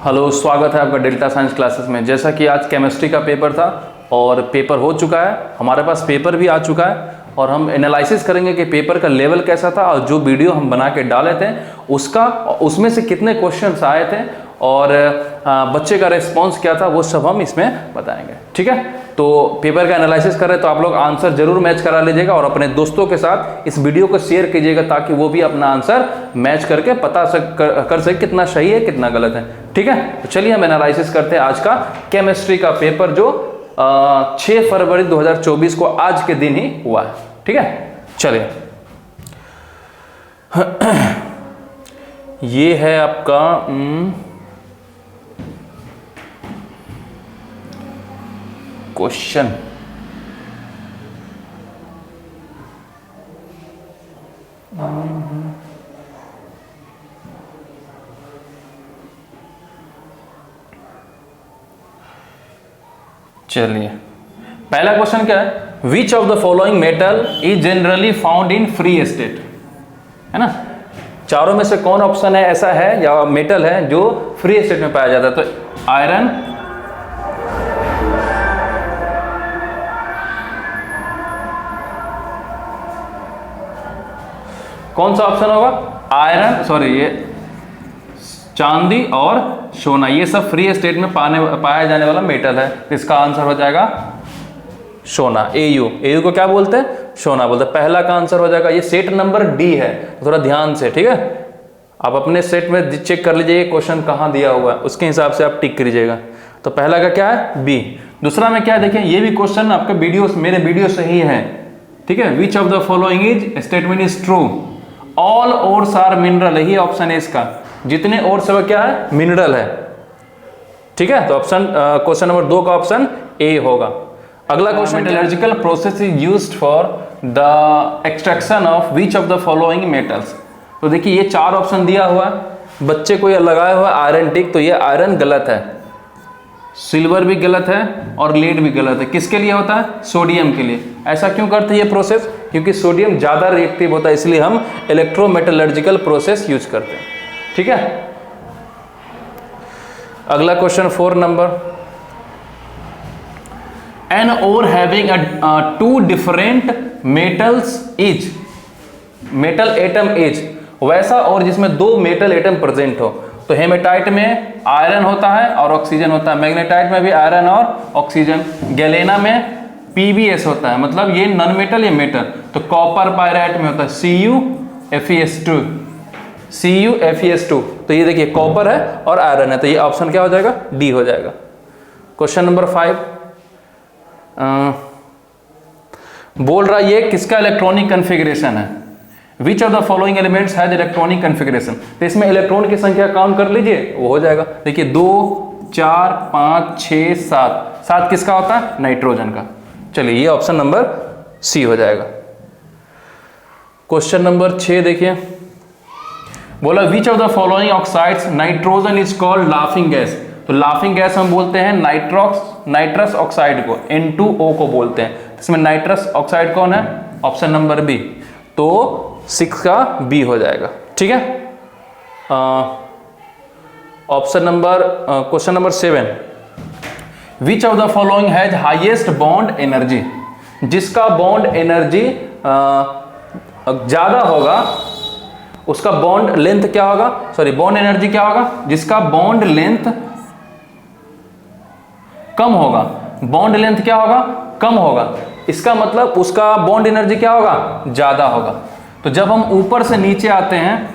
Hello, स्वागत है आपका डेल्टा साइंस क्लासेस में। जैसा कि आज केमिस्ट्री का पेपर था और पेपर हो चुका है, हमारे पास पेपर भी आ चुका है और हम एनालिसिस करेंगे कि पेपर का लेवल कैसा था और जो वीडियो हम बना के डाले थे उसमें से कितने क्वेश्चंस आए थे और बच्चे का रिस्पांस क्या था, वो सब हम इसमें बताएंगे। ठीक है, तो पेपर का एनालिसिस कर रहे हैं तो आप लोग आंसर जरूर मैच करा लीजिएगा और अपने दोस्तों के साथ इस वीडियो को शेयर कीजिएगा ताकि वो भी अपना आंसर मैच करके कर सके कितना सही है कितना गलत है। ठीक है, तो चलिए हम एनालिसिस करते हैं आज का केमिस्ट्री का पेपर जो 6 फरवरी 2024 को आज के दिन ही हुआ है। ठीक है, चलिए ये है आपका क्वेश्चन। चलिए, पहला क्वेश्चन क्या है, which of the following metal is generally found in free state, है ना। चारों में से कौन ऑप्शन है ऐसा है या मेटल है जो फ्री स्टेट में पाया जाता है? तो आयरन, कौन सा ऑप्शन होगा? आयरन, सॉरी ये चांदी और सोना, ये सब फ्री स्टेट में पाया जाने वाला मेटल है। इसका आंसर हो जाएगा सोना। एयू को क्या बोलते हैं? सोना बोलते हैं। पहला का आंसर हो जाएगा। ये सेट नंबर डी है, तो थोड़ा ध्यान से, ठीक है, आप अपने सेट में चेक कर लीजिए क्वेश्चन कहाँ दिया हुआ है, उसके हिसाब से आप टिक करिएगा। तो पहला का क्या है? बी। दूसरा में क्या है देखिए, ये भी क्वेश्चन आपके मेरे वीडियो से ही है। ठीक है, which of the following is statement is true, all ores are mineral, यही ऑप्शन है इसका। जितने ओर्स है वो क्या है? मिनरल है। ठीक है, तो ऑप्शन क्वेश्चन नंबर 2 का ऑप्शन ए होगा। अगला question, metallurgical process is used for the extraction of which of the following metals. तो देखिए ये 4 ऑप्शन दिया हुआ है, बच्चे को ये लगाया हुआ है आयरन टिक, तो ये आयरन गलत है, सिल्वर भी गलत है और लेड भी गलत है। किसके लिए होता है? सोडियम के लिए। ऐसा क्यों करते हैं ये प्रोसेस? क्योंकि सोडियम ज़्यादा रिएक्टिव होता है, इसलिए हम इलेक्ट्रोमेटलर्जिकल प्रोसेस यूज करते हैं। ठीक है, अगला क्वेश्चन 4 नंबर, an ore having two different metals is, metal atom is, वैसा और जिसमें 2 मेटल एटम प्रेजेंट हो। तो हेमेटाइट में आयरन होता है और ऑक्सीजन होता है, मैग्नेटाइट में भी आयरन और ऑक्सीजन, गैलेना में पीबीएस होता है, मतलब ये नॉन मेटल ये मेटल। तो कॉपर पायराइट में होता है CuFeS2, CuFeS2। तो ये देखिए कॉपर है और आयरन है, तो ये ऑप्शन क्या हो जाएगा? डी हो जाएगा। क्वेश्चन नंबर 5 बोल रहा है ये किसका इलेक्ट्रॉनिक कन्फिग्रेशन है? Which of the following elements has electronic configuration. तो इसमें इलेक्ट्रॉन की संख्या काउंट कर लीजिए, वो हो जाएगा। देखिए 2 4 5 6 7, 7 किसका होता है? नाइट्रोजन का। चलिए ये ऑप्शन नंबर सी हो जाएगा। क्वेश्चन नंबर 6 देखिए, बोला which of the following oxides nitrogen is called laughing gas. तो लाफिंग गैस हम बोलते हैं नाइट्रस ऑक्साइड को, N2O को बोलते हैं। इसमें नाइट्रस ऑक्साइड कौन है? ऑप्शन नंबर बी, तो 6 का बी हो जाएगा। ठीक है, option number question number 7, which of the following has highest bond energy. जिसका बॉन्ड एनर्जी ज्यादा होगा उसका बॉन्ड लेंथ क्या होगा? सॉरी, बॉन्ड एनर्जी क्या होगा? जिसका बॉन्ड लेंथ कम होगा, बॉन्ड लेंथ क्या होगा? कम होगा। इसका मतलब उसका बॉन्ड एनर्जी क्या होगा? ज्यादा होगा। तो जब हम ऊपर से नीचे आते हैं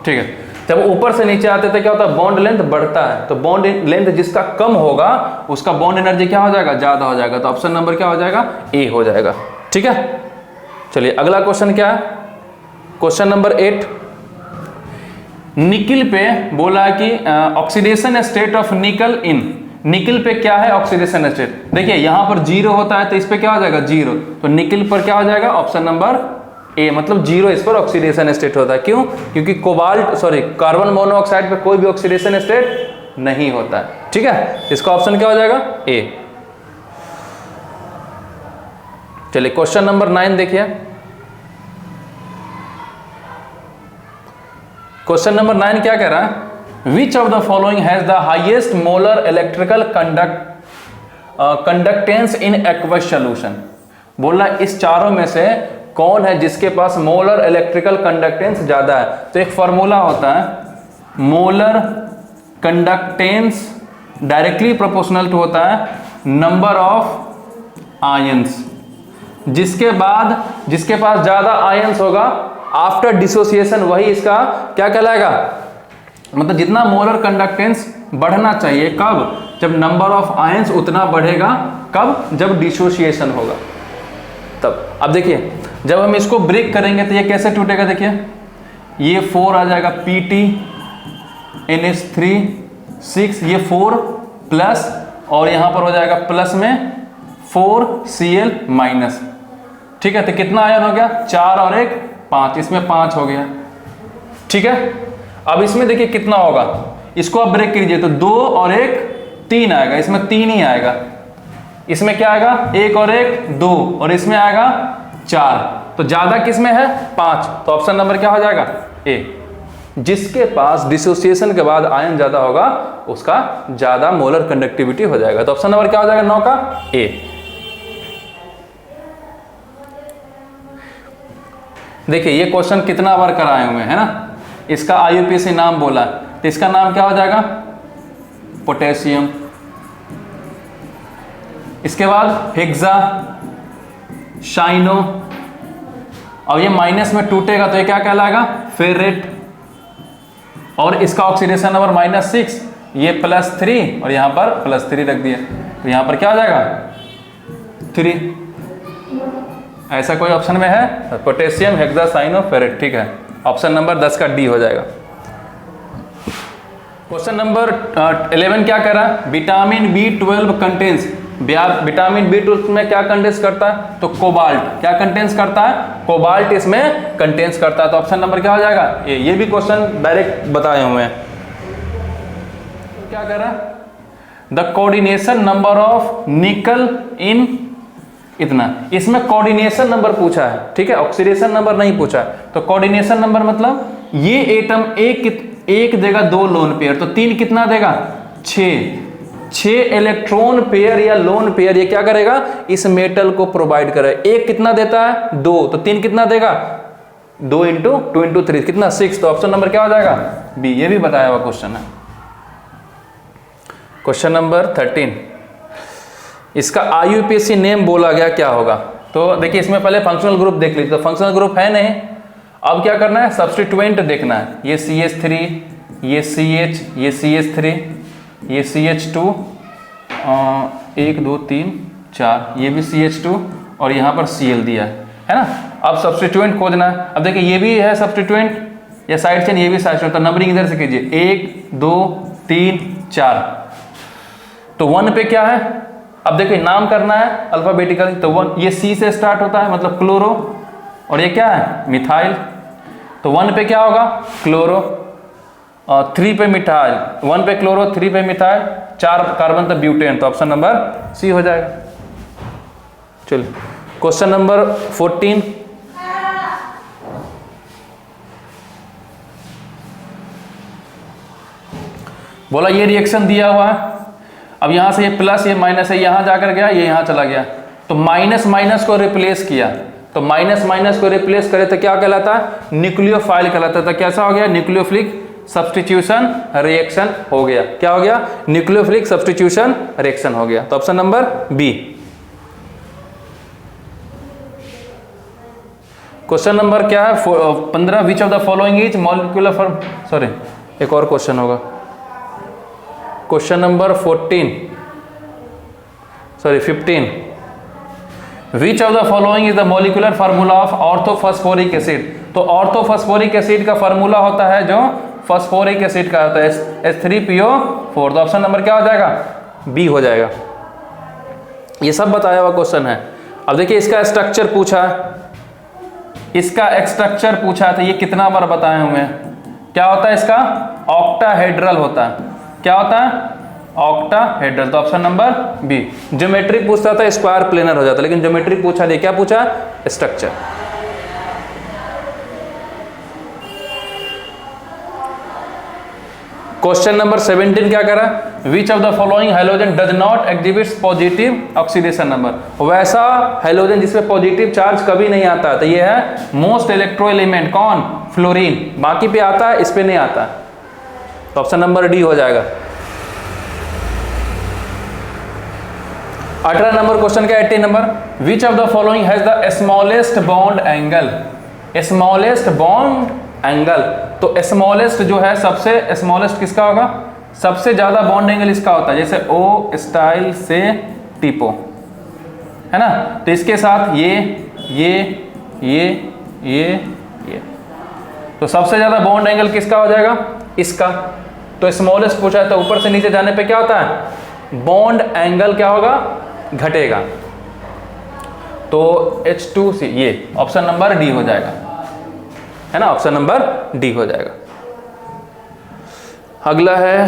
ठीक है, जब ऊपर से नीचे आते थे क्या होता है? बॉन्ड लेंथ बढ़ता है। तो बॉन्ड लेंथ जिसका कम होगा उसका बॉन्ड एनर्जी क्या हो जाएगा? ज्यादा हो जाएगा। तो ऑप्शन नंबर क्या हो जाएगा? ए हो जाएगा। ठीक है, चलिए अगला क्वेश्चन क्या है? क्वेश्चन नंबर 8, निकिल पे बोला कि ऑक्सीडेशन स्टेट ऑफ निकल इन, निकिल पे क्या है ऑक्सीडेशन स्टेट? देखिए यहां पर 0 होता है तो इस पे क्या हो जाएगा? 0। तो निकिल पर क्या हो जाएगा? ऑप्शन नंबर ए, मतलब जीरो इस पर ऑक्सीडेशन स्टेट होता है। क्यों? क्योंकि कार्बन मोनोऑक्साइड पे कोई भी ऑक्सीडेशन स्टेट नहीं होता है। ठीक है, इसका ऑप्शन क्या हो जाएगा? ए। चलिए क्वेश्चन नंबर 9 देखिए। क्वेश्चन नंबर 9 क्या कह रहा है? Which of the following has the highest molar electrical conductance in aqueous solution. बोल रहा इस चारों में से कौन है जिसके पास मोलर इलेक्ट्रिकल कंडक्टेंस ज्यादा है? तो एक फॉर्मूला होता है molar conductance directly proportional to होता है नंबर ऑफ आयंस। जिसके पास ज्यादा आयंस होगा आफ्टर डिसोसिएशन वही इसका क्या कहलाएगा? मतलब जितना मोलर कंडक्टेंस बढ़ना चाहिए, कब? जब नंबर ऑफ आयंस उतना बढ़ेगा, कब? जब डिसोसिएशन होगा तब। अब देखिए जब हम इसको ब्रेक करेंगे तो ये कैसे टूटेगा? देखिए ये 4 आ जाएगा Pt NH3 6, ये 4 प्लस और यहां पर हो जाएगा प्लस में 4Cl माइनस। ठीक है, तो कितना आयन हो गया? 4 और 1 5, इसमें 5 हो गया। ठीक है, अब इसमें देखिए कितना होगा, इसको आप ब्रेक कीजिए तो 2 और 1 3 आएगा, इसमें 3 ही आएगा। इसमें क्या आएगा? 1 और 1 2 और इसमें आएगा 4। तो ज्यादा किसमें है? 5। तो ऑप्शन नंबर क्या हो जाएगा? ए। जिसके पास डिसोसिएशन के बाद आयन ज्यादा होगा उसका ज्यादा मोलर कंडक्टिविटी हो जाएगा। तो ऑप्शन नंबर क्या हो जाएगा? 9 का ए। देखिए ये क्वेश्चन कितना बार कराए हुए हैं ना। इसका आईयूपीएसी नाम बोला तो इसका नाम क्या हो जाएगा? पोटेशियम। इसके बाद हेक्सा शाइनो, और ये माइनस में टूटेगा तो ये क्या कहलाएगा? फेरेट। और इसका ऑक्सीडेशन नंबर -6, ये +3 और यहां पर +3 रख दिया तो यहां पर क्या हो जाएगा? 3। ऐसा कोई ऑप्शन में है? Potassium, hexa, cyano, ferrate. ठीक है, ऑप्शन नंबर 10 का डी हो जाएगा। क्वेश्चन नंबर 11 क्या कह रहा है? Vitamin B12 contains. Vitamin B12 में क्या कंटेंस करता है? तो कोबाल्ट। क्या कंटेंस करता है? कोबाल्ट इसमें कंटेंस करता है। तो ऑप्शन नंबर क्या हो जाएगा? ये भी क्वेश्चन डायरेक्ट बताए हुए हैं। क्या कह रहा है? द कोऑर्डिनेशन नंबर ऑफ निकल इन इतना। इसमें कोऑर्डिनेशन नंबर पूछा है, ठीक है, ऑक्सीडेशन नंबर नहीं पूछा है। तो कोऑर्डिनेशन नंबर मतलब ये एटम एक देगा 2 लोन पेयर, तो 3 कितना देगा? 6 इलेक्ट्रॉन पेयर या लोन पेयर ये क्या करेगा? इस मेटल को प्रोवाइड करेगा। एक कितना देता है? 2, तो 3 कितना देगा? 2 × 2 × 3 कितना? 6। तो ऑप्शन नंबर क्या हो जाएगा? बी। ये भी बताया हुआ क्वेश्चन है। क्वेश्चन नंबर 13, इसका आईयूपीएसी नेम बोला गया क्या होगा? तो देखिए इसमें पहले फंक्शनल ग्रुप देख लीजिए। तो फंक्शनल ग्रुप है नहीं, अब क्या करना है? सब्स्टिट्यूएंट देखना है। ये CH3, ये CH, ये CH3, ये CH2, 1 2 3 4, ये भी CH2 और यहाँ पर Cl दिया है ना। अब सब्स्टिट्यूएंट खोजना है। अब देखिए ये भी है सब्स्टिट्यूएंट, या साइड चेन, ये भी साइड चेन। तो नंबरिंग इधर से कीजिए 1 2 3 4। तो 1 पे क्या है? अब देखिए नाम करना है अल्फाबेटिकल। तो 1 ये C से स्टार्ट होता है मतलब क्लोरो, और ये क्या है? मिथाइल। तो 1 पे क्या होगा? क्लोरो, 3 पे मिथाइल, 1 पे क्लोरो, 3 पे मिथाइल, 4 कार्बन तो ब्यूटेन। तो ऑप्शन नंबर सी हो जाएगा। चलिए क्वेश्चन नंबर 14, बोला ये रिएक्शन दिया हुआ है। अब यहां से ये प्लस, ये माइनस है, यहां जाकर गया, ये यहां चला गया। तो माइनस माइनस को रिप्लेस किया, तो माइनस माइनस को रिप्लेस करे तो क्या कहलाता है? न्यूक्लियोफाइल कहलाता है। तो कैसा हो गया? न्यूक्लियोफिलिक सब्स्टिट्यूशन रिएक्शन हो गया। क्या हो गया? न्यूक्लियोफिलिक सब्स्टिट्यूशन रिएक्शन हो गया। तो option number B. Question number क्या है? 15, which of the following is molecular form, sorry एक और क्वेश्चन होगा। Question number 15, which of the following is the molecular formula of orthophosphoric acid. तो ऑर्थोफॉस्फोरिक एसिड का फार्मूला होता है जो फॉस्फोरिक एसिड का होता है H3PO4। तो ऑप्शन नंबर क्या हो जाएगा? बी हो जाएगा। ये सब बताया हुआ क्वेश्चन है। अब देखिए इसका स्ट्रक्चर पूछा है, इसका स्ट्रक्चर पूछा था, ये कितना बार बताए हुए हैं। क्या होता है इसका? ऑक्टाहेड्रल होता है। क्या होता है? ऑक्टाहेड्रल। तो ऑप्शन नंबर बी। ज्योमेट्री पूछता था स्क्वायर प्लेनर हो जाता, लेकिन ज्योमेट्री पूछा नहीं, क्या पूछा? स्ट्रक्चर। क्वेश्चन नंबर 17 क्या करा? विच of the following halogen does not exhibits positive oxidation number. वैसा हेलोजन जिसमें पॉजिटिव चार्ज कभी नहीं आता है, तो ये है मोस्ट इलेक्ट्रो एलिमेंट। कौन? फ्लोरीन। बाकी पे आता है, इस पे नहीं आता। तो ऑप्शन नंबर डी हो जाएगा। 18 नंबर क्वेश्चन का 18 number, which of the following has the smallest bond angle. Smallest bond angle, तो स्मॉलेस्ट जो है, सबसे स्मॉलेस्ट किसका होगा? सबसे ज्यादा बॉन्ड एंगल इसका होता है, जैसे ओ स्टाइल से टिपो, है ना। तो इसके साथ ये तो सबसे ज्यादा बॉन्ड एंगल किसका हो जाएगा? इसका। तो स्मॉलेस्ट पूछा है, तो ऊपर से नीचे जाने पे क्या होता है? बॉन्ड एंगल क्या होगा? घटेगा। तो H2C, ये ऑप्शन नंबर डी हो जाएगा, है ना। ऑप्शन नंबर डी हो जाएगा। अगला है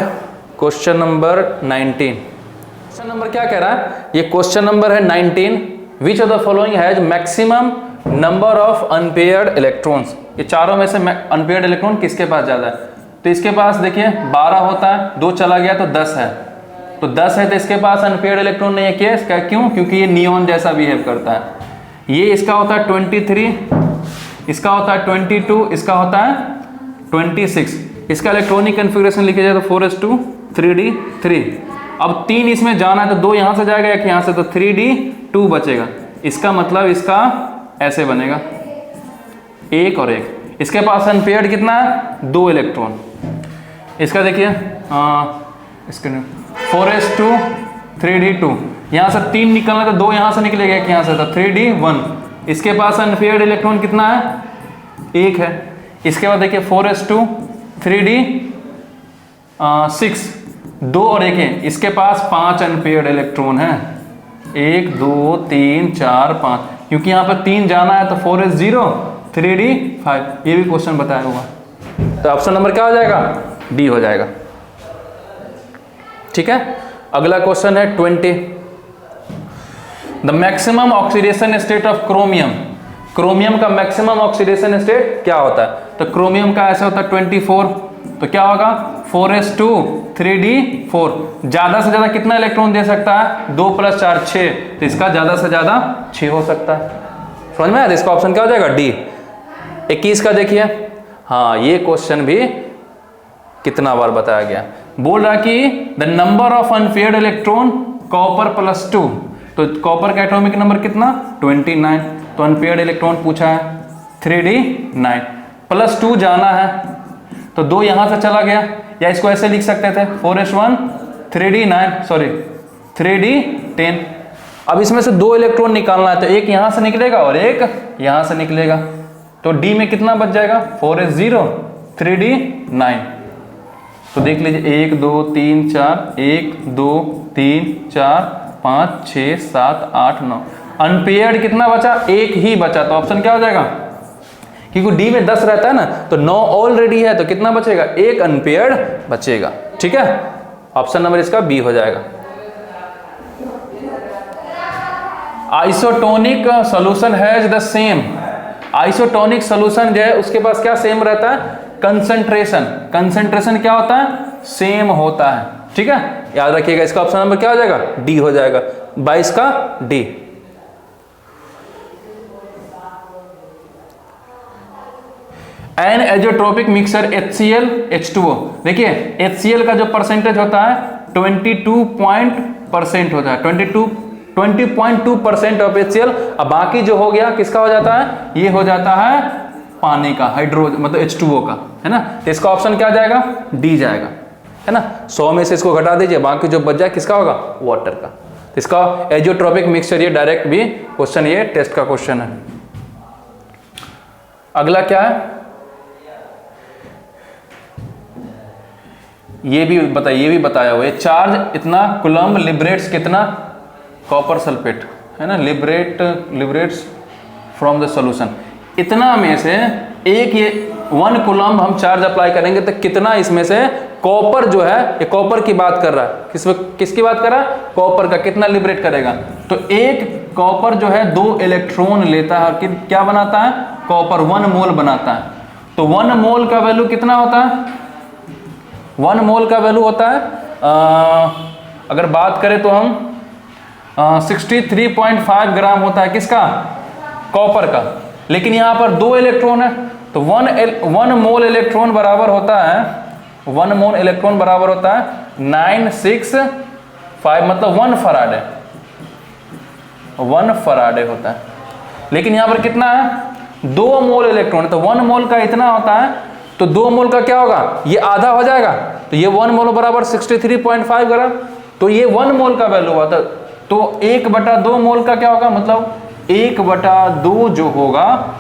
क्वेश्चन नंबर 19। क्वेश्चन नंबर क्या कह रहा है? ये क्वेश्चन नंबर है 19। विच of the following has maximum number of unpaired electrons. ये चारों में से अनपेयर्ड इलेक्ट्रॉन किसके पास ज्यादा है? तो इसके पास देखिए 12 होता है, 2 चला गया तो 10 है। तो 10 है तो इसके पास अनपेयर्ड इलेक्ट्रॉन नहीं है। क्या? क्यों? क्योंकि ये नियॉन जैसा बिहेव करता है। ये इसका होता है 23, इसका होता है 22, इसका होता है 26। इसका इलेक्ट्रॉनिक कन्फिग्रेशन लिखे जाए तो 4s2 3d3। अब 3 इसमें जाना है तो 2 यहां से जाएगा, एक यहां से, तो 3d2 बचेगा। इसका मतलब इसका ऐसे बनेगा, 1 और 1। इसके पास अनपेयर्ड कितना है? 2 इलेक्ट्रॉन। इसका देखिए इसके 4s2 3d2, यहां से 3 निकलना तो 2 यहां से निकलेगा, एक यहां से, तो 3d1। इसके पास अनपेयर्ड इलेक्ट्रॉन कितना है? 1 है। इसके बाद देखिए 4s2 3d6, 2 और 1 है। इसके पास 5 अनपेयर्ड इलेक्ट्रॉन है, 1 2 3 4 5, क्योंकि यहाँ पर 3 जाना है तो 4s0 3d5। ये भी क्वेश्चन बताया हुआ। तो ऑप्शन नंबर क्या हो जाएगा? डी हो जाएगा। ठीक है। अगला क्वेश्चन है 20। The maximum oxidation state of chromium. Chromium का मैक्सिमम ऑक्सीडेशन स्टेट क्या होता है? तो क्रोमियम का ऐसा होता है 24। तो क्या होगा? 4s2 3d4। ज्यादा से ज्यादा कितना इलेक्ट्रॉन दे सकता है? 2 + 4 6। तो इसका ज्यादा से ज्यादा 6 हो सकता है। समझ में आया? इसका ऑप्शन क्या हो जाएगा? डी। 21 का देखिए, हाँ ये क्वेश्चन भी कितना बार बताया गया। बोल रहा कि the number of unpaired electron copper +2। तो कॉपर का एटॉमिक नंबर कितना? 29। तो अनपेयर्ड इलेक्ट्रॉन पूछा है 3d9, +2 जाना है तो 2 यहां से चला गया, या इसको ऐसे लिख सकते थे 4s1 3d10। अब इसमें से 2 इलेक्ट्रॉन निकालना है, तो एक यहां से निकलेगा और एक यहां से निकलेगा। तो डी में कितना बच जाएगा? 4s0 3d9। तो देख लीजिए 1 2 3 4, 1 2 3 4 5 6 7 8 9। अनपेयर्ड कितना बचा? 1 ही बचा। तो ऑप्शन क्या हो जाएगा? क्योंकि डी में 10 रहता है ना, तो 9 ऑलरेडी है, तो कितना बचेगा? 1 अनपेयर्ड बचेगा। ठीक है। ऑप्शन नंबर इसका बी हो जाएगा। Isotonic solution has the same. Isotonic solution जो है उसके पास क्या सेम रहता है? कंसंट्रेशन। कंसंट्रेशन क्या होता है? सेम होता है। ठीक है, याद रखिएगा। इसका ऑप्शन नंबर क्या हो जाएगा? डी हो जाएगा। 22 का D. An azeotropic mixture HCl H2O। देखिए HCl का जो परसेंटेज होता है 22% होता है, 20.2% ऑफ HCl। अब बाकी जो हो गया किसका हो जाता है? ये हो जाता है पानी का, हाइड्रो मतलब H2O का, है ना। तो इसका ऑप्शन क्या जाएगा? डी जाएगा, है ना। 100 में से इसको घटा दीजिए, बाकी जो बच जाए किसका होगा? वाटर का। तो इसका एजोट्रोपिक मिक्सचर, ये डायरेक्ट भी क्वेश्चन, ये टेस्ट का क्वेश्चन है। अगला क्या है? ये भी बताया हुआ है। चार्ज इतना कूलम्ब लिबरेट्स कितना कॉपर सल्फेट, है ना, लिबरेट्स फ्रॉम द सॉल्यूशन। इतना में से एक ये 1 कूलम्ब हम चार्ज अप्लाई करेंगे तो कितना इसमें से कॉपर जो है, ये कॉपर की बात कर रहा है, किसकी बात कर रहा है, कॉपर का, कितना लिबरेट करेगा। तो एक कॉपर जो है 2 इलेक्ट्रॉन लेता है और क्या बनाता है, कॉपर 1 मोल बनाता है। तो 1 मोल का वैल्यू कितना होता है, 1 मोल का वैल्यू होता है अगर बात करें तो हम 63.5 ग्राम होता है, किसका, कॉपर का। लेकिन यहाँ पर 2 इलेक्ट्रॉन है तो 1 मोल इलेक्ट्रॉन बराबर होता है, 1 मोल इलेक्ट्रॉन बराबर होता है 965, मतलब 1 फराडे, 1 फराडे होता है। लेकिन यहाँ पर कितना है, 2 मोल इलेक्ट्रॉन है, तो 1 मोल का इतना होता है, तो 2 मोल का क्या होगा, ये आधा हो जाएगा, तो ये 1 मोल बराबर 63.5 ग्राम, तो ये 1 मोल का वैल्यू हुआ था। तो 1/2 मोल का क्या होगा, मतलब 1/2 जो होगा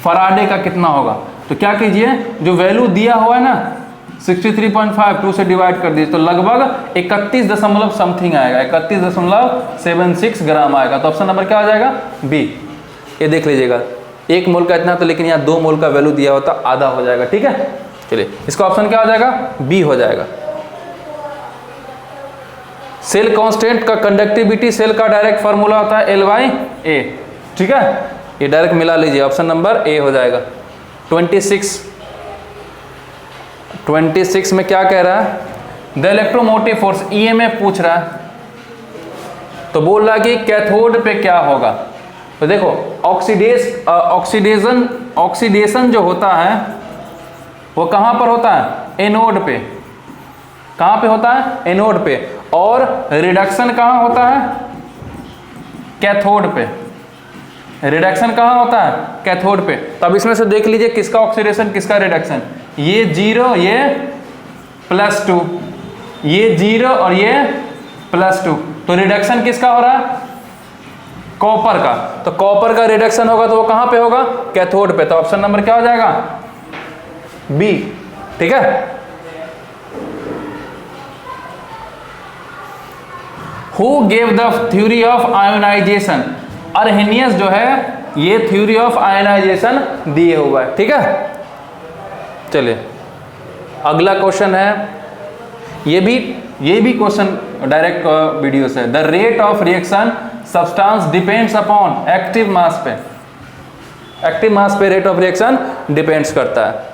फराडे का कितना होगा। तो क्या कीजिए, जो वैल्यू दिया हुआ है ना 63.5, 2 से डिवाइड कर दीजिए, तो लगभग 31 दशमलव समथिंग आएगा, 31.76 ग्राम आएगा। तो ऑप्शन नंबर क्या हो जाएगा, बी। ये देख लीजिएगा, 1 मोल का इतना, तो लेकिन यहाँ 2 मोल का वैल्यू दिया होता, आधा हो जाएगा। ठीक है, चलिए इसका ऑप्शन क्या हो जाएगा, बी हो जाएगा। सेल कांस्टेंट का कंडक्टिविटी, सेल का डायरेक्ट फार्मूला होता है L/A। ठीक है, ये डायरेक्ट मिला लीजिए, ऑप्शन नंबर ए हो जाएगा। 26 में क्या कह रहा है, द इलेक्ट्रोमोटिव फोर्स, EMF पूछ रहा है, तो बोल रहा है कि कैथोड पे क्या होगा। तो देखो ऑक्सीडेशन जो होता है वो कहाँ पर होता है, एनोड पे। कहाँ पे होता है, एनोड पे। और रिडक्शन कहाँ होता है, कैथोड पे। रिडक्शन कहाँ होता है, कैथोड पे। तब इसमें से देख लीजिए किसका ऑक्सीडेशन किसका रिडक्शन, ये 0 ये +2, ये 0 और ये +2, तो रिडक्शन किसका हो रहा है, कॉपर का। तो कॉपर का रिडक्शन होगा तो वो कहाँ पे होगा, कैथोड पे। तो ऑप्शन नंबर क्या हो जाएगा, बी। ठीक है, Who gave the theory of ionization? अर्हेनियस जो है ये थ्योरी ऑफ आयनाइजेशन दिए हुआ है। ठीक है, चलिए अगला क्वेश्चन है, ये भी क्वेश्चन डायरेक्ट वीडियो से। The rate of reaction substance depends upon active mass पे। एक्टिव मास पे रेट ऑफ रिएक्शन डिपेंड्स करता है।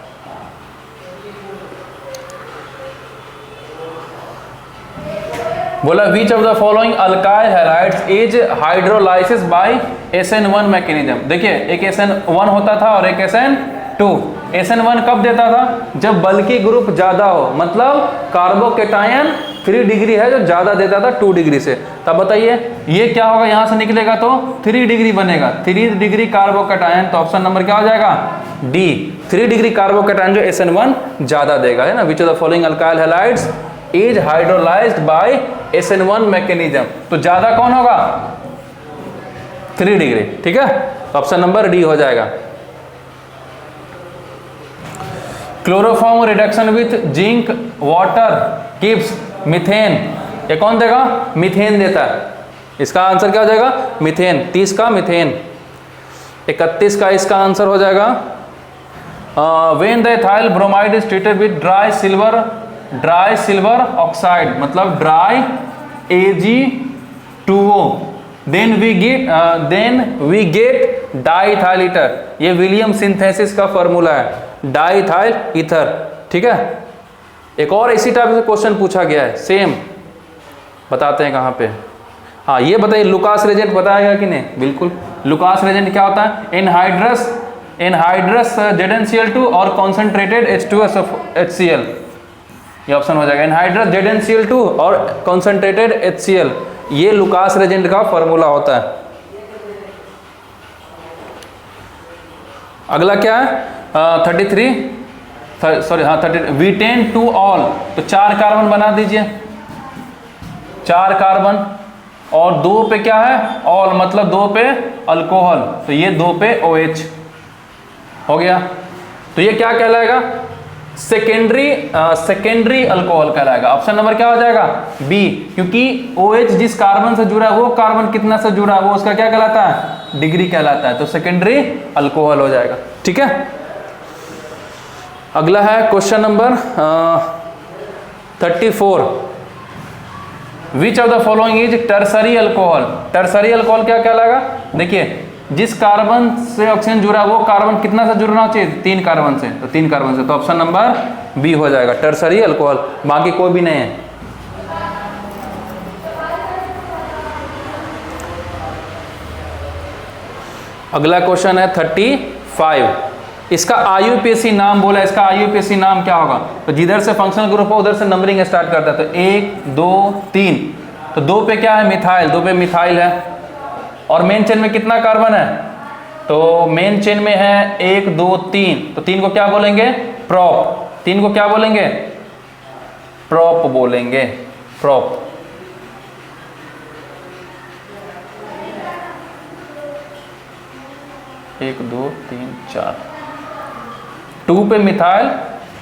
बोला which of the following alkyl halides is hydrolysis by SN1 mechanism. देखिए एक SN1 होता था और एक SN2। SN1 कब देता था, जब बल्कि ग्रुप ज्यादा हो, मतलब कार्बोकेटायन 3 डिग्री है जो ज्यादा देता था 2 डिग्री से। तब बताइए ये क्या होगा, यहां से निकलेगा तो 3 डिग्री बनेगा, 3 डिग्री कार्बोकेटायन। तो ऑप्शन नंबर क्या हो जाएगा, डी। 3 डिग्री कार्बोकेटायन जो SN1 ज्यादा देगा, है ना। विच of the following alkyl halides is hydrolysed bye SN1 mechanism. तो ज्यादा कौन होगा, 3 डिग्री। ठीक है, तो ऑप्शन नंबर डी हो जाएगा। Chloroform reduction with zinc water gives methane, ये कौन देगा, मीथेन देता है। इसका आंसर क्या हो जाएगा, मीथेन। 30 का मीथेन। 31 का इसका आंसर हो जाएगा when the ethyl bromide is treated with dry silver oxide, मतलब dry Ag2O, then we get diethyl ether. ये विलियम सिंथेसिस का फॉर्मूला है, डाइथाइल ईथर। ठीक है, एक और इसी टाइप से क्वेश्चन पूछा गया है, सेम बताते हैं कहाँ पे। हाँ ये बताइए, लुकास रेजेंट बताएगा कि नहीं, बिल्कुल। लुकास रेजेंट क्या होता है, एनहाइड्रस ZnCl2 और कॉन्सेंट्रेटेड H2HCl। ये ऑप्शन हो जाएगा, एनहाइड्रस ZnCl2 और कॉन्सेंट्रेटेड HCl। ये लुकास रेजेंट का फॉर्मूला होता है। अगला क्या है, 30 वीटेन टू ऑल। तो 4 कार्बन बना दीजिए, 4 कार्बन और 2 पे क्या है, ऑल, मतलब 2 पे अल्कोहल, तो ये 2 पे OH हो गया। तो ये क्या कहलाएगा, सेकेंडरी अल्कोहल कहलाएगा। ऑप्शन नंबर क्या हो जाएगा? बी, क्योंकि OH जिस कार्बन से जुड़ा है वो कार्बन कितना से जुड़ा है वो उसका क्या कहलाता है? डिग्री कहलाता है, तो सेकेंडरी अल्कोहल हो जाएगा। ठीक है, अगला है question number 34। Which of the following is tertiary alcohol? Tertiary alcohol क्या कहलाएगा? देखिए, जिस कार्बन से ऑक्सीजन जुड़ा वो कार्बन कितना से जुड़ना चाहिए? 3 कार्बन से, तो 3 कार्बन से, तो ऑप्शन नंबर बी हो जाएगा, टर्सरी अल्कोहल, बाकी कोई भी नहीं है। अगला क्वेश्चन है 35। इसका IUPAC नाम बोला, इसका IUPAC नाम क्या होगा? तो जिधर से फंक्शनल ग्रुप हो उधर से नंबरिंग स्टार्ट करता है, तो 1 2 3, तो 2 पे क्या है? मिथाइल, 2 पे मिथाइल है। और मेन चेन में कितना कार्बन है? तो मेन चेन में है 1 2 3, तो 3 को क्या बोलेंगे? प्रोप। 3 को क्या बोलेंगे? प्रोप बोलेंगे, प्रोप। एक 2 3 4, 2 पे मिथाइल,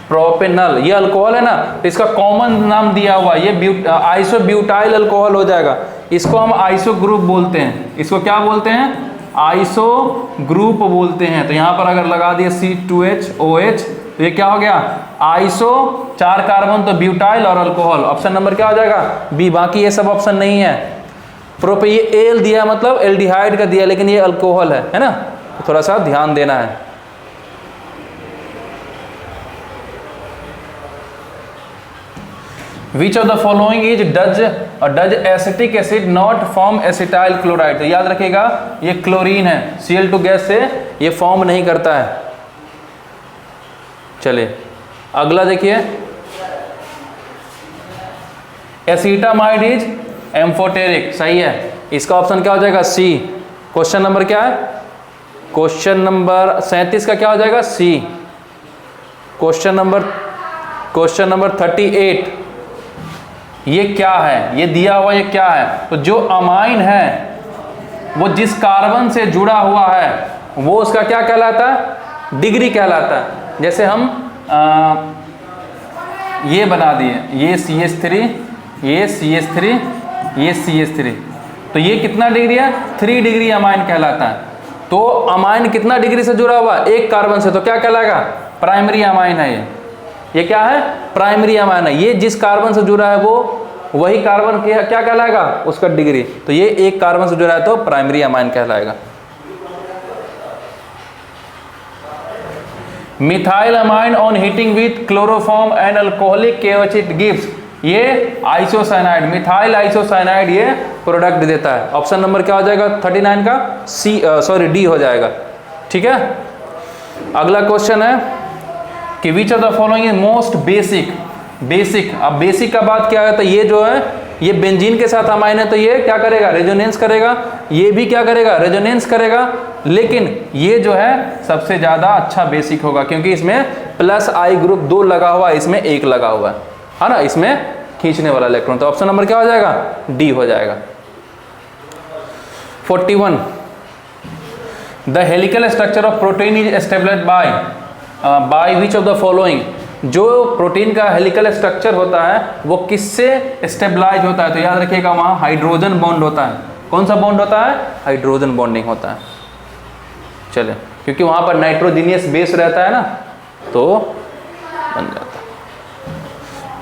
प्रोपेनल, ये अल्कोहल है ना, तो इसका कॉमन नाम दिया हुआ ये आइसोब्यूटाइल अल्कोहल हो जाएगा। इसको हम आइसो ग्रुप बोलते हैं। इसको क्या बोलते हैं? आइसो ग्रुप बोलते हैं। तो यहाँ पर अगर लगा दिए C2H तो ये क्या हो गया? आइसो, 4 कार्बन, तो ब्यूटाइल और अल्कोहल। ऑप्शन नंबर क्या हो जाएगा? बी। बाकी ये सब ऑप्शन नहीं है। प्रोप ये एल दिया मतलब एल्डिहाइड का दिया, लेकिन ये अल्कोहल है ना, तो थोड़ा सा ध्यान देना है। Which of the following is does acetic acid not form acetyl chloride? तो याद रखिएगा ये क्लोरीन है, Cl2 गैस से ये फॉर्म नहीं करता है। चलिए अगला देखिए, एसिटामाइड इज एम्फोटेरिक, सही है, इसका ऑप्शन क्या हो जाएगा? सी। क्वेश्चन नंबर क्या है? क्वेश्चन नंबर 37 का क्या हो जाएगा? सी। क्वेश्चन नंबर 38, ये क्या है? ये दिया हुआ ये क्या है? तो जो अमाइन है वो जिस कार्बन से जुड़ा हुआ है वो उसका क्या कहलाता है? डिग्री कहलाता है। जैसे हम ये बना दिए, ये CH3, ये CH3, ये CH3, तो ये कितना डिग्री है? 3 डिग्री अमाइन कहलाता है। तो अमाइन कितना डिग्री से जुड़ा हुआ? 1 कार्बन से, तो क्या कहलाएगा? प्राइमरी अमाइन है ये क्या है? प्राइमरी अमाइन है। ये जिस कार्बन से जुड़ा है वो वही कार्बन क्या कहलाएगा? उसका डिग्री। तो ये 1 कार्बन से जुड़ा है तो प्राइमरी अमाइन कहलाएगा। Methyl amine on heating with chloroform and alcoholic KOH it gives, ये आइसोसाइनाइड, मिथाइल आइसोसाइनाइड ये प्रोडक्ट देता है। ऑप्शन नंबर क्या हो जाएगा? 39 का डी हो जाएगा। ठीक है, अगला क्वेश्चन है कि which of the following is most basic. अब बेसिक का बात क्या है? तो ये जो है ये बेंजीन के साथ अमाइन है, तो ये क्या करेगा? रेजोनेंस करेगा। ये भी क्या करेगा? रेजोनेंस करेगा। लेकिन ये जो है सबसे ज़्यादा अच्छा बेसिक होगा, क्योंकि इसमें +I ग्रुप 2 लगा हुआ है, इसमें 1 लगा हुआ है ना, इसमें खींचने वाला इलेक्ट्रॉन। तो ऑप्शन नंबर क्या हो जाएगा? डी हो जाएगा। 41, the helical structure of protein is established by which of the following? जो प्रोटीन का हेलिकल स्ट्रक्चर होता है वो किससे स्टेबलाइज होता है? तो याद रखिएगा वहाँ हाइड्रोजन बॉन्ड होता है। कौन सा बॉन्ड होता है? हाइड्रोजन बॉन्डिंग होता है। चले, क्योंकि वहाँ पर नाइट्रोजीनियस बेस रहता है ना, तो बन जाता है।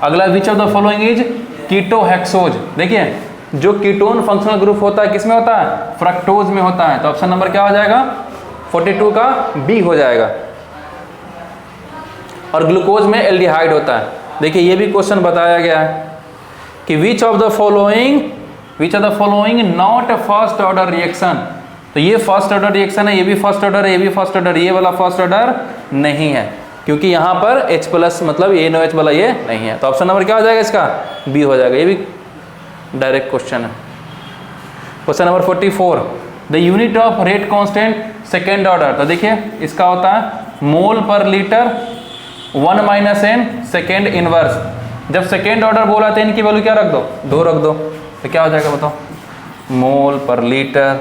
अगला, which of the following is ketohexose? देखिए जो कीटोन फंक्शनल ग्रुप होता है किसमें होता है? फ्रक्टोज में होता है। तो ऑप्शन नंबर क्या हो जाएगा? 42 का बी हो जाएगा। और ग्लूकोज में एल्डिहाइड होता है। देखिए ये भी क्वेश्चन बताया गया है कि which of the following not first order reaction? तो ये फर्स्ट ऑर्डर रिएक्शन है, ये भी फर्स्ट ऑर्डर है, ये भी फर्स्ट ऑर्डर, ये वाला फर्स्ट ऑर्डर नहीं है, क्योंकि यहाँ पर H+ मतलब NOH वाला ये नहीं है। तो ऑप्शन नंबर क्या हो जाएगा इसका? बी हो जाएगा। ये भी डायरेक्ट क्वेश्चन है। Question number 44, the unit of rate constant second order. तो देखिए इसका होता है मोल पर लीटर 1 - n सेकेंड इनवर्स। जब सेकेंड ऑर्डर बोला तो इनकी वैल्यू क्या रख दो? 2 रख दो। तो क्या हो जाएगा बताओ? मोल पर लीटर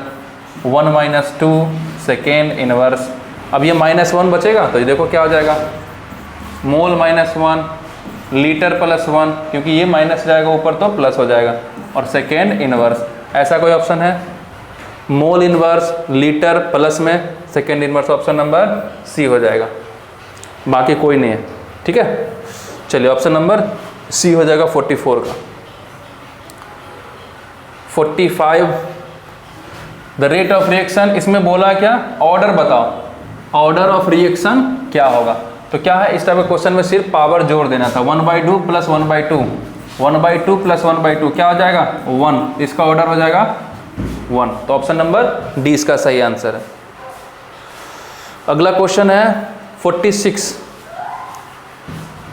1 - 2 सेकेंड इनवर्स। अब ये -1 बचेगा तो ये देखो क्या हो जाएगा? मोल -1, लीटर +1, क्योंकि ये माइनस जाएगा ऊपर तो प्लस हो जाएगा, और सेकेंड इनवर्स। ऐसा कोई ऑप्शन है? मोल इनवर्स, लीटर प्लस में second inverse, option number C हो जाएगा, बाकी कोई नहीं है। ठीक है, चलिए ऑप्शन नंबर सी हो जाएगा 44 का। 45 द रेट ऑफ रिएक्शन, इसमें बोला क्या? ऑर्डर बताओ, ऑर्डर ऑफ रिएक्शन क्या होगा? तो क्या है, इस टाइप के क्वेश्चन में सिर्फ पावर जोड़ देना था। 1/2 + 1/2, 1/2 + 1/2 क्या हो जाएगा? 1, इसका ऑर्डर हो जाएगा 1, तो ऑप्शन नंबर डी इसका सही आंसर है। अगला क्वेश्चन है 46,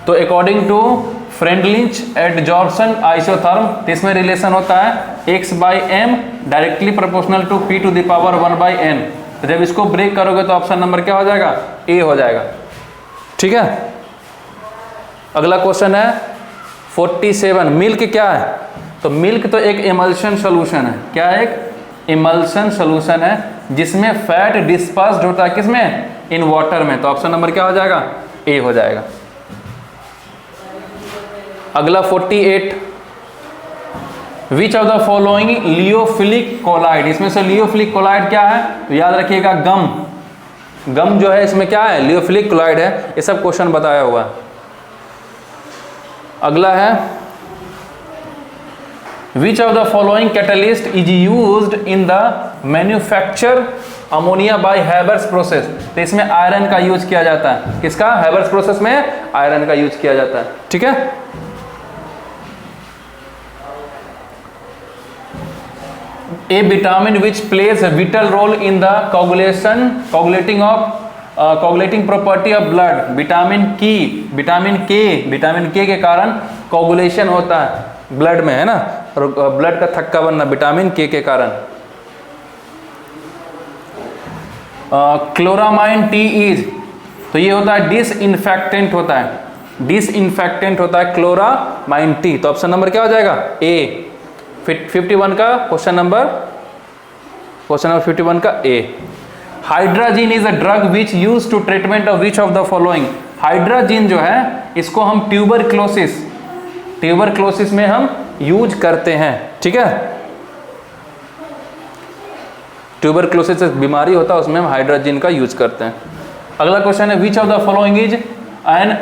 तो अकॉर्डिंग टू फ्रेंडलिंच एडजॉर्प्शन आइसोथर्म, तो इसमें रिलेशन होता है x/m directly proportional to p⁴ 1/n। तो जब इसको ब्रेक करोगे तो ऑप्शन नंबर क्या हो जाएगा? ए हो जाएगा। ठीक है, अगला क्वेश्चन है 47, मिल्क क्या है? तो मिल्क तो एक इमल्शन सोल्यूशन है। क्या है? एक इमल्शन सोल्यूशन है जिसमें फैट डिस्पर्स्ड होता है, किसमें? इन वाटर में, तो ऑप्शन नंबर क्या हो जाएगा? ए हो जाएगा। अगला 48, which of the following lyophilic colloid, इसमें से लियोफिलिक कोलाइड क्या है? तो याद रखिएगा गम, गम जो है इसमें क्या है? लियोफिलिक कोलाइड है। ये सब क्वेश्चन बताया हुआ है। अगला है which of the following catalyst is used in the manufacture ammonia bye Haber's process, तो इसमें आयरन का यूज किया जाता है। किसका? हैबर्स प्रोसेस में आयरन का यूज किया जाता है। ठीक है, a vitamin which plays a vital role in the coagulating property of blood, vitamin के कारण कोगुलेशन होता है ब्लड में, है ना, ब्लड का थक्का बनना विटामिन के कारण। क्लोरामाइन टी इज, तो ये होता है डिसइंफेक्टेंट होता है, डिसइंफेक्टेंट होता है क्लोरामाइन टी, तो ऑप्शन नंबर क्या हो जाएगा? ए। 51 का क्वेश्चन नंबर 51 का A. Hydrazine is a drug which use to treatment of which of the following, hydrazine जो है इसको हम ट्यूबरक्लोसिस में हम यूज करते हैं। ठीक है, ट्यूबरक्लोसिस बीमारी होता है उसमें हम हाइड्राजीन का यूज करते हैं। अगला क्वेश्चन है which of the following is N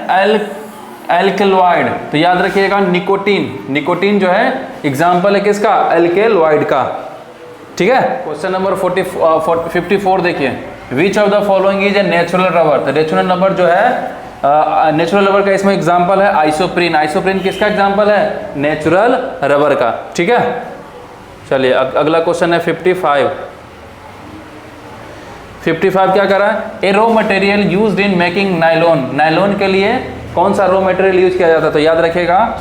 alkaloid, तो याद रखिएगा निकोटीन जो है एग्जाम्पल है किसका? एल्केलॉइड का। ठीक है, क्वेश्चन नंबर 54 देखिए, विच of the following is a natural rubber, तो नेचुरल रबर जो है नेचुरल रबर का इसमें एग्जाम्पल है आइसोप्रीन। आइसोप्रीन किसका एग्जाम्पल है? नेचुरल रबर का। ठीक है, चलिए अगला क्वेश्चन है 55 क्या कर रहा है? A raw material used in making nylon, nylon के लिए कौन सा रॉ मटेरियल यूज किया जाता है? तो याद रखिएगा,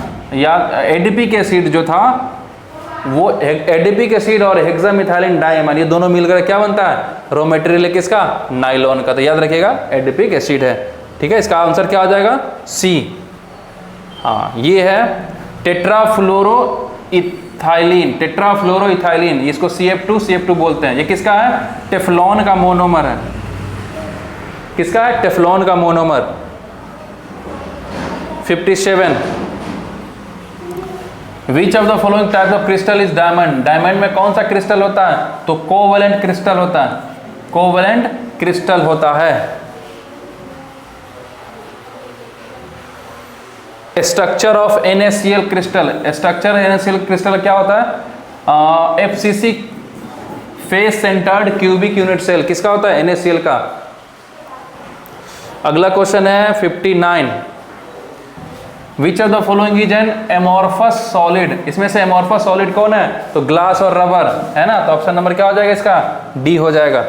एडीपी के एसिड जो था वो एडीपी के एसिड और हेक्सामिथाइलिन डाइअमाइन ये दोनों मिलकर क्या बनता है? रॉ मटेरियल है किसका? नायलॉन का। तो याद रखिएगा एडीपी के एसिड है। ठीक है, इसका आंसर क्या हो जाएगा? सी। हाँ, ये है टेट्राफ्लोरोइथाइलिन, इसको CF2 बोलते हैं। ये किसका है? टेफ्लॉन का मोनोमर है। किसका है? टेफ्लॉन का monomer. 57 which of the following type of crystal is diamond, diamond में कौन सा क्रिस्टल होता है? तो कोवेलेंट क्रिस्टल होता है, कोवेलेंट क्रिस्टल होता है। Structure of NaCl crystal, structure NaCl crystal क्या होता है? FCC face centred cubic unit cell, किसका होता है? NaCl का। अगला क्वेश्चन है 59 which of the following is an amorphous solid, इसमें से एमोर्फस सॉलिड कौन है? तो ग्लास और रबर, है ना, तो ऑप्शन नंबर क्या हो जाएगा इसका? डी हो जाएगा।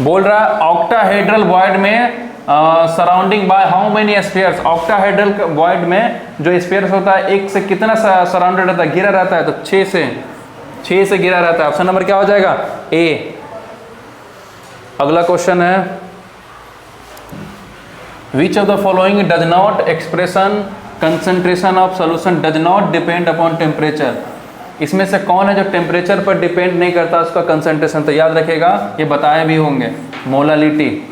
बोल रहा है ऑक्टाहेड्रल वॉइड में surrounding by how many spheres, octahedral void में जो स्फीयर्स होता है एक से कितना सराउंडेड रहता है? घिरा रहता है, तो 6 से घिरा रहता है। ऑप्शन नंबर क्या हो जाएगा? ए। अगला क्वेश्चन है which of the following does not expression concentration of solution does not depend upon temperature, इसमें से कौन है जो टेम्परेचर पर डिपेंड नहीं करता उसका कंसंट्रेशन? तो याद रखिएगा ये बताए भी होंगे, मोलालिटी,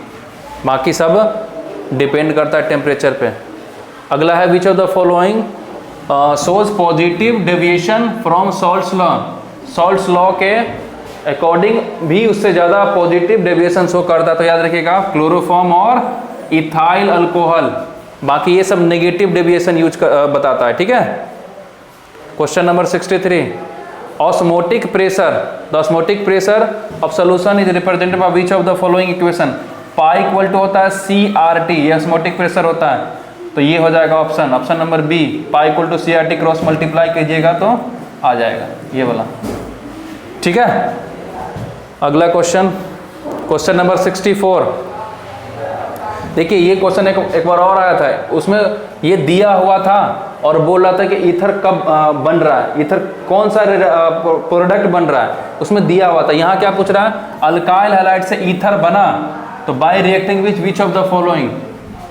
बाकी सब डिपेंड करता है टेम्परेचर पे। अगला है which of the following shows positive deviation from salts law. Salts law के अकॉर्डिंग भी उससे ज़्यादा पॉजिटिव डेविएशन शो करता है, तो याद रखिएगा क्लोरोफॉर्म और इथाइल अल्कोहल। बाकी ये सब नेगेटिव डेविएशन बताता है, ठीक है। Question number 63, osmotic pressure, the osmotic pressure of solution is represented by which of the following equation. Pi equal to होता है CRT, ये ऑस्मोटिक प्रेशर होता है, तो ये हो जाएगा option number B. Pi equal to CRT cross multiply कीजिएगा तो आ जाएगा ये वाला, ठीक है। अगला क्वेश्चन नंबर 64। देखिए ये क्वेश्चन एक बार और आया था, उसमें ये दिया हुआ था और बोल रहा था कि ईथर कब बन रहा है, ईथर कौन सा प्रोडक्ट बन रहा है, उसमें दिया हुआ था। यहाँ क्या पूछ रहा है, अल्काइल हैलाइड से ईथर बना, तो bye reacting which which of the following.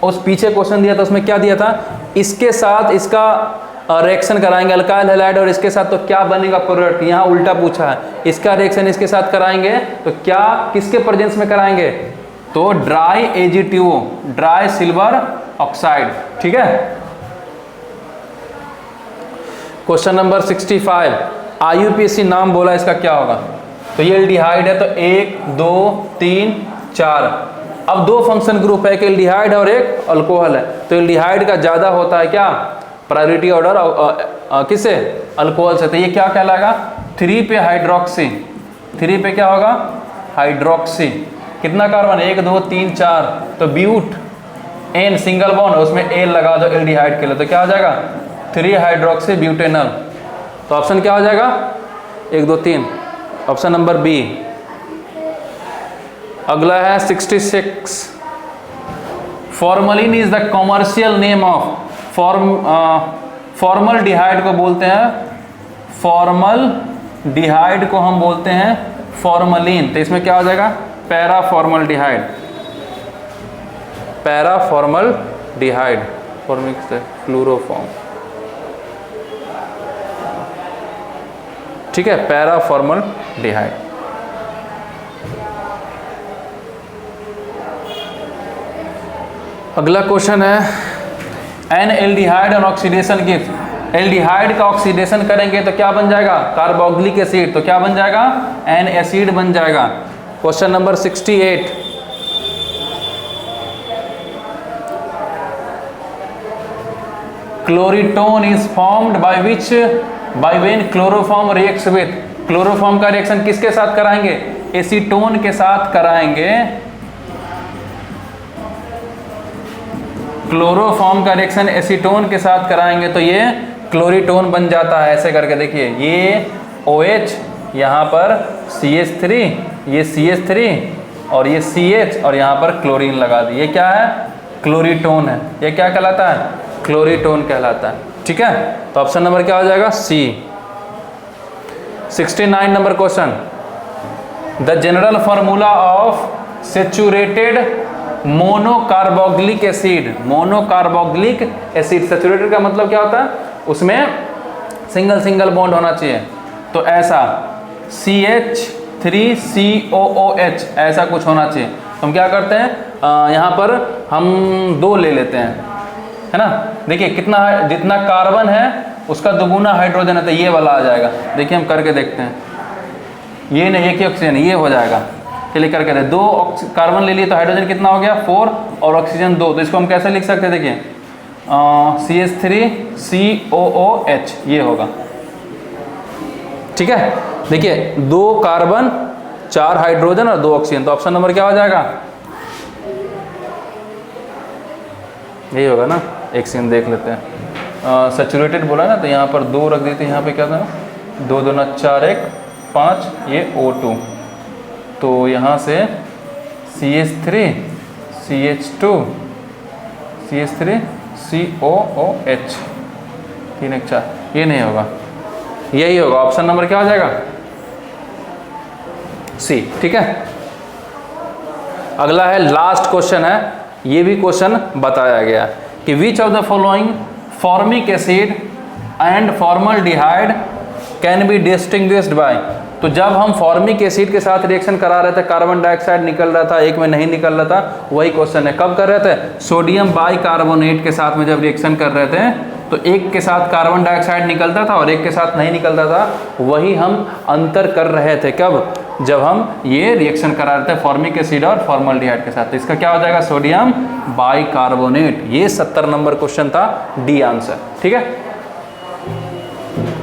उस पीछे क्वेश्चन दिया था, उसमें क्या दिया था, इसके साथ इसका रिएक्शन कराएंगे अल्काइल हैलाइड और इसके साथ, तो क्या बनेगा प्रोडक्ट। यहाँ उल्टा पूछा है, इसका रिएक्शन इसके साथ कराएंगे तो क्या किसके प्रेजेंस में कराएंगे, तो dry AgTO, dry silver oxide, ठीक है। क्वेश्चन नंबर 65, IUPAC नाम बोला, इसका क्या होगा, तो ये एल्डिहाइड है, तो 1 2 3 4। अब दो फंक्शन ग्रुप है, एक एल्डिहाइड और एक अल्कोहल है, तो एल्डिहाइड का ज़्यादा होता है क्या प्रायोरिटी ऑर्डर किससे, अल्कोहल से, तो ये क्या कहलाएगा 3 पे हाइड्रोक्सी, 3 पे क्या होगा हाइड्रोक्सी। कितना कार्बन 1 2 3 4, तो ब्यूट N सिंगल बॉन्ड, उसमें L लगा दो एल्डिहाइड के लिए, तो क्या हो जाएगा 3 हाइड्रोक्सी ब्यूटेनल। तो ऑप्शन क्या हो जाएगा 1 2 3, ऑप्शन नंबर बी। अगला है 66, formalin is the commercial name of, formaldehyde को बोलते हैं, फॉर्मल डिहाइड को हम बोलते हैं फॉर्मलिन, तो इसमें क्या हो जाएगा paraformaldehyde, paraformaldehyde, formic से क्लोरोफॉर्म, ठीक है, पैरा फॉर्मल डिहाइड। अगला क्वेश्चन है an aldehyde on oxidation gives, aldehyde का ऑक्सीडेशन करेंगे तो क्या बन जाएगा कार्बोक्सिलिक एसिड, तो क्या बन जाएगा एन एसिड बन जाएगा। Question number 68, chloretone is formed by which, by when chloroform reacts with, chloroform का रिएक्शन किसके साथ कराएंगे एसीटोन के साथ कराएंगे, क्लोरोफॉर्म का रिएक्शन एसीटोन के साथ कराएंगे तो ये क्लोरीटोन बन जाता है। ऐसे करके देखिए ये OH, यहाँ पर CH3, ये CH3 और ये CH और यहाँ पर क्लोरीन लगा दी, ये क्या है क्लोरीटोन है, ये क्या कहलाता है क्लोरीटोन कहलाता है, ठीक है। तो ऑप्शन नंबर क्या हो जाएगा C। 69 number question, the general formula of saturated monocarboxylic acid, monocarboxylic acid, saturated का मतलब क्या होता है उसमें सिंगल सिंगल बॉन्ड होना चाहिए, तो ऐसा CH3COOH ऐसा कुछ होना चाहिए। तो हम क्या करते हैं यहाँ पर हम 2 ले लेते हैं, है ना, देखिए कितना है, जितना कार्बन है उसका दोगुना हाइड्रोजन है, तो ये वाला आ जाएगा। देखिए हम करके देखते हैं, ये नहीं एक ही ऑक्सीजन, ये हो जाएगा, चलिए करके दे, 2 कार्बन ले लिए तो हाइड्रोजन कितना हो गया 4 और ऑक्सीजन 2, तो इसको हम कैसे लिख सकते हैं देखिए CH3COOH ये होगा, ठीक है। देखिए 2 कार्बन 4 हाइड्रोजन और 2 ऑक्सीजन, तो ऑप्शन नंबर क्या हो जाएगा यही होगा ना। एक सेकंड देख लेते हैं, सैचुरेटेड बोला ना, तो यहाँ पर 2 रख देते हैं, यहाँ पे क्या था 2 2 4 1 5, ये O2, तो यहाँ से CH3 CH2 CH3 COOH 3 1 4, ये नहीं होगा, यही होगा, ऑप्शन नंबर क्या हो जाएगा C, ठीक है। अगला है लास्ट क्वेश्चन है, ये भी क्वेश्चन बताया गया कि which of the following formic acid and formaldehyde can be distinguished by, तो जब हम फॉर्मिक एसिड के साथ रिएक्शन करा रहे थे, कार्बन डाइऑक्साइड निकल रहा था, एक में नहीं निकल रहा था, वही क्वेश्चन है। कब कर रहे थे? सोडियम बाइकार्बोनेट के साथ में जब रिएक्शन कर रहे थे तो एक के साथ कार्बन डाइऑक्साइड निकलता था और एक के साथ नहीं निकलता था, वही हम अंतर कर रहे थे। कब? जब हम ये रिएक्शन करा रहे थे फॉर्मिक एसिड और फॉर्मल्डिहाइड के साथ। तो इसका क्या हो जाएगा? Sodium bicarbonate. ये 70 नंबर क्वेश्चन था, डी आंसर। ठीक है,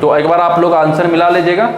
तो एक बार आप लोग आंसर मिला लीजिएगा।